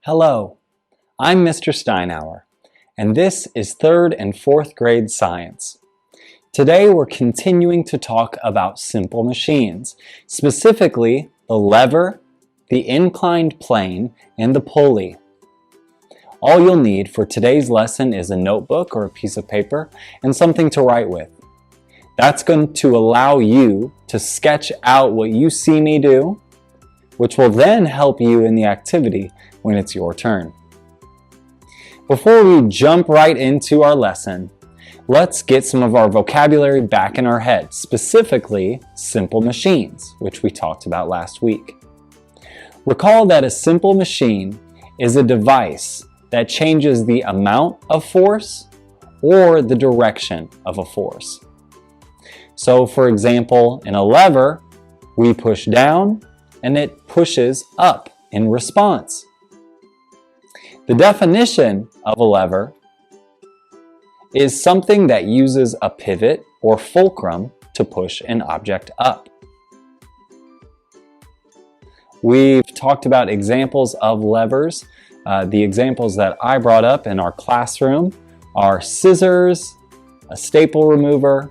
Hello, I'm Mr. Steinauer, and this is 3rd and 4th grade science. Today we're continuing to talk about simple machines, specifically the lever, the inclined plane, and the pulley. All you'll need for today's lesson is a notebook or a piece of paper and something to write with. That's going to allow you to sketch out what you see me do, which will then help you in the activity when it's your turn. Before we jump right into our lesson, let's get some of our vocabulary back in our head, specifically simple machines, which we talked about last week. Recall that a simple machine is a device that changes the amount of force or the direction of a force. So for example, in a lever, we push down and it pushes up in response. The definition of a lever is something that uses a pivot or fulcrum to push an object up. We've talked about examples of levers. The examples that I brought up in our classroom are scissors, a staple remover,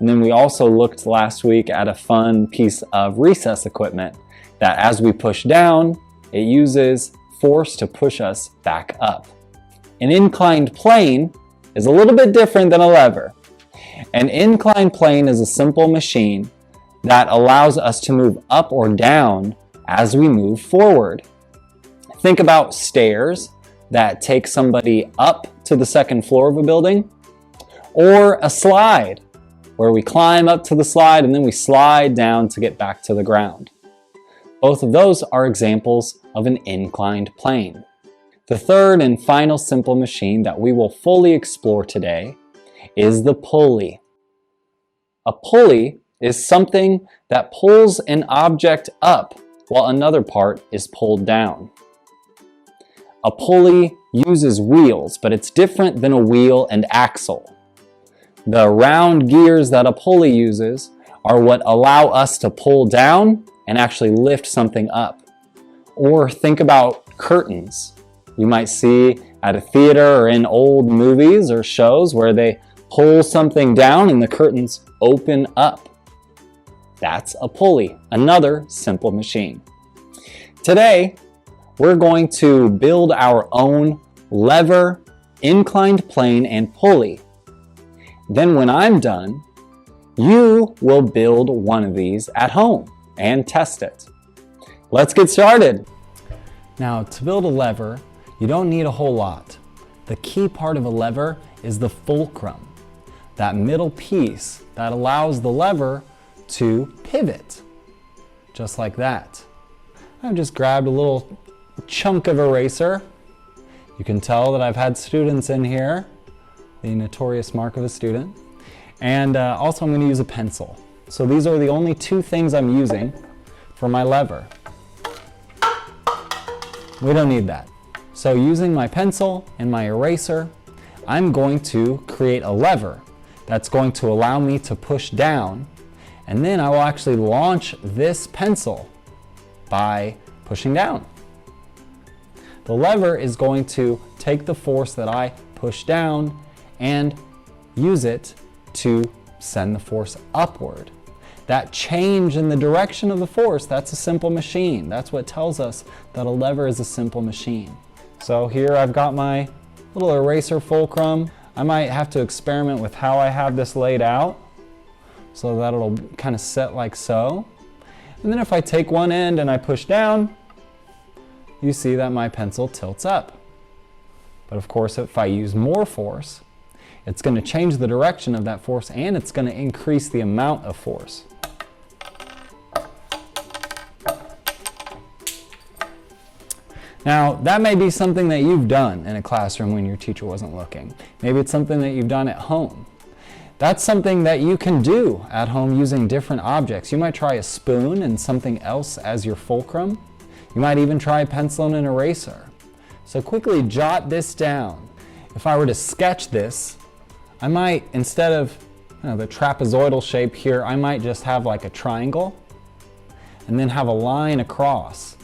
and then we also looked last week at a fun piece of recess equipment that as we push down, it uses force to push us back up. An inclined plane is a little bit different than a lever. An inclined plane is a simple machine that allows us to move up or down as we move forward. Think about stairs that take somebody up to the second floor of a building, or a slide where we climb up to the slide and then we slide down to get back to the ground. Both of those are examples of an inclined plane. The third and final simple machine that we will fully explore today is the pulley. A pulley is something that pulls an object up while another part is pulled down. A pulley uses wheels, but it's different than a wheel and axle. The round gears that a pulley uses are what allow us to pull down and actually lift something up. Or think about curtains. You might see at a theater or in old movies or shows where they pull something down and the curtains open up. That's a pulley, another simple machine. Today, we're going to build our own lever, inclined plane, and pulley. Then when I'm done, you will build one of these at home and test it. Let's get started. Now, to build a lever, you don't need a whole lot. The key part of a lever is the fulcrum, that middle piece that allows the lever to pivot, just like that. I've just grabbed a little chunk of eraser. You can tell that I've had students in here, the notorious mark of a student. And also I'm going to use a pencil. So these are the only two things I'm using for my lever. We don't need that. So using my pencil and my eraser, I'm going to create a lever that's going to allow me to push down, and then I will actually launch this pencil by pushing down. The lever is going to take the force that I push down and use it to send the force upward. That change in the direction of the force, that's a simple machine. That's what tells us that a lever is a simple machine. So here I've got my little eraser fulcrum. I might have to experiment with how I have this laid out so that it'll kind of set like so. And then if I take one end and I push down, you see that my pencil tilts up. But of course, if I use more force, it's going to change the direction of that force and it's going to increase the amount of force. Now, that may be something that you've done in a classroom when your teacher wasn't looking. Maybe it's something that you've done at home. That's something that you can do at home using different objects. You might try a spoon and something else as your fulcrum. You might even try a pencil and an eraser. So quickly jot this down. If I were to sketch this, I might, instead of the trapezoidal shape here, I might just have like a triangle and then have a line across.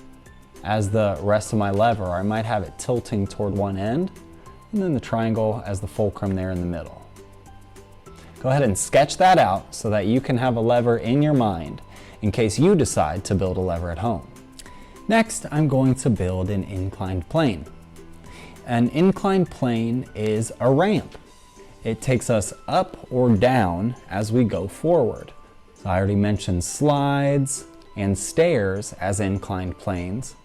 as the rest of my lever. I might have it tilting toward one end, and then the triangle as the fulcrum there in the middle. Go ahead and sketch that out so that you can have a lever in your mind in case you decide to build a lever at home. Next, I'm going to build an inclined plane. An inclined plane is a ramp. It takes us up or down as we go forward. So I already mentioned slides and stairs as inclined planes.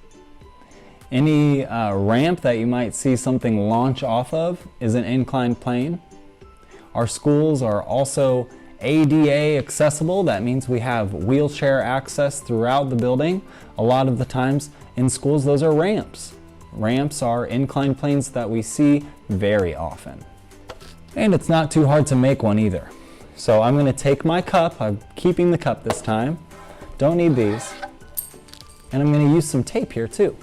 Any ramp that you might see something launch off of is an inclined plane. Our schools are also ADA accessible. That means we have wheelchair access throughout the building. A lot of the times in schools, those are ramps. Ramps are inclined planes that we see very often. And it's not too hard to make one either. So I'm going to take my cup. I'm keeping the cup this time. Don't need these. And I'm going to use some tape here too.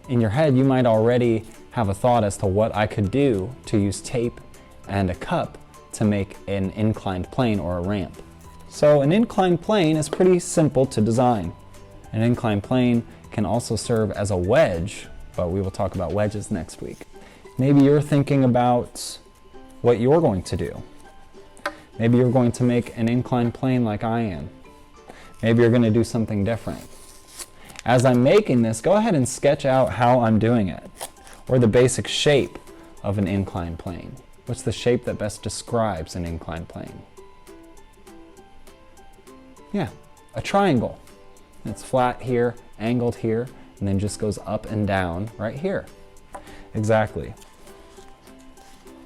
In your head, you might already have a thought as to what I could do to use tape and a cup to make an inclined plane or a ramp. So an inclined plane is pretty simple to design. An inclined plane can also serve as a wedge, but we will talk about wedges next week. Maybe you're thinking about what you're going to do. Maybe you're going to make an inclined plane like I am. Maybe you're going to do something different. As I'm making this, go ahead and sketch out how I'm doing it, or the basic shape of an inclined plane. What's the shape that best describes an inclined plane? Yeah, a triangle. It's flat here, angled here, and then just goes up and down right here. Exactly.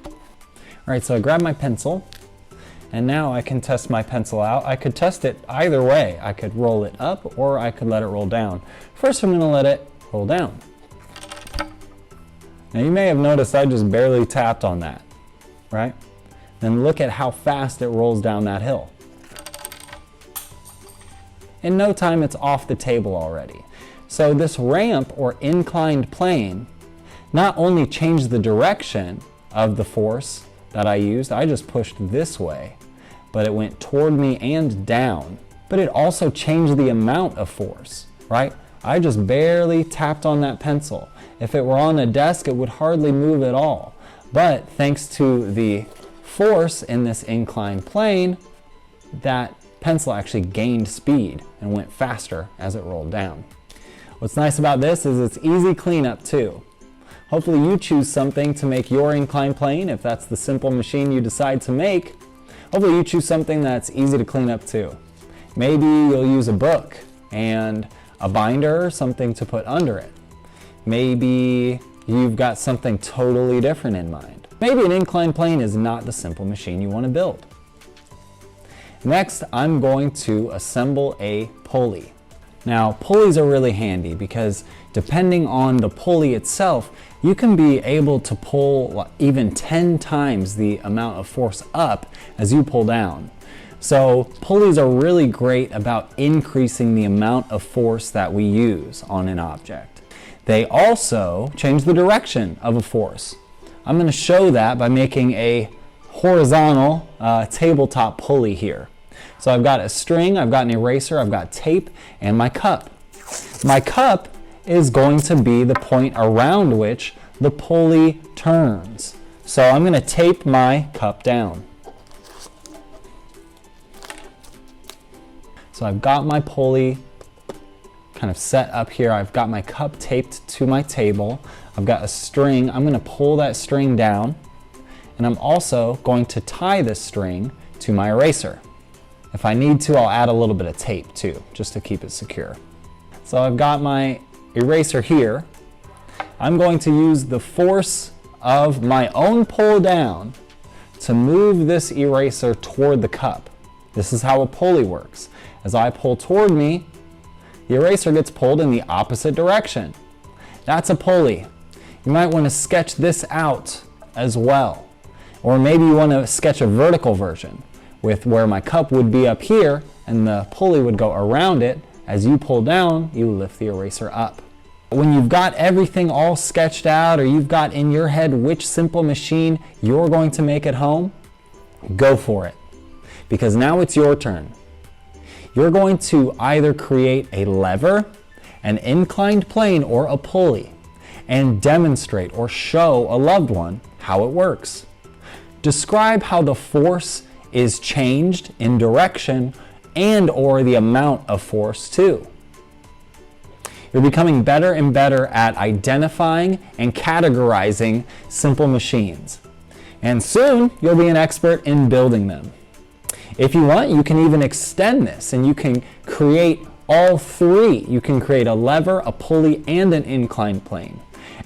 All right, so I grab my pencil, and now I can test my pencil out. I could test it either way. I could roll it up, or I could let it roll down. First, I'm going to let it roll down. Now, you may have noticed I just barely tapped on that, right? Then look at how fast it rolls down that hill. In no time, it's off the table already. So this ramp or inclined plane not only changed the direction of the force that I used, I just pushed this way, but it went toward me and down. But it also changed the amount of force, right? I just barely tapped on that pencil. If it were on a desk, it would hardly move at all. But thanks to the force in this inclined plane, that pencil actually gained speed and went faster as it rolled down. What's nice about this is it's easy cleanup too. Hopefully you choose something to make your inclined plane, if that's the simple machine you decide to make. Hopefully you choose something that's easy to clean up too. Maybe you'll use a book and a binder or something to put under it. Maybe you've got something totally different in mind. Maybe an inclined plane is not the simple machine you want to build. Next, I'm going to assemble a pulley. Now, pulleys are really handy because depending on the pulley itself, you can be able to pull even 10 times the amount of force up as you pull down. So pulleys are really great about increasing the amount of force that we use on an object. They also change the direction of a force. I'm going to show that by making a horizontal tabletop pulley here. So I've got a string, I've got an eraser, I've got tape, and my cup. My cup is going to be the point around which the pulley turns. So I'm going to tape my cup down. So I've got my pulley kind of set up here. I've got my cup taped to my table. I've got a string. I'm going to pull that string down, and I'm also going to tie this string to my eraser. If I need to, I'll add a little bit of tape too, just to keep it secure. So I've got my eraser here. I'm going to use the force of my own pull down to move this eraser toward the cup. This is how a pulley works. As I pull toward me, the eraser gets pulled in the opposite direction. That's a pulley. You might want to sketch this out as well. Or maybe you want to sketch a vertical version with where my cup would be up here and the pulley would go around it. As you pull down, you lift the eraser up. When you've got everything all sketched out, or you've got in your head which simple machine you're going to make at home, go for it. Because now it's your turn. You're going to either create a lever an inclined plane or a pulley, and demonstrate or show a loved one how it works. Describe how the force is changed in direction and/or the amount of force too. You're becoming better and better at identifying and categorizing simple machines. And soon, you'll be an expert in building them. If you want, you can even extend this and you can create all three. You can create a lever, a pulley, and an inclined plane,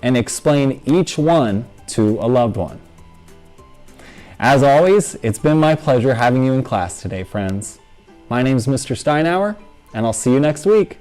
and explain each one to a loved one. As always, it's been my pleasure having you in class today, friends. My name's Mr. Steinauer, and I'll see you next week.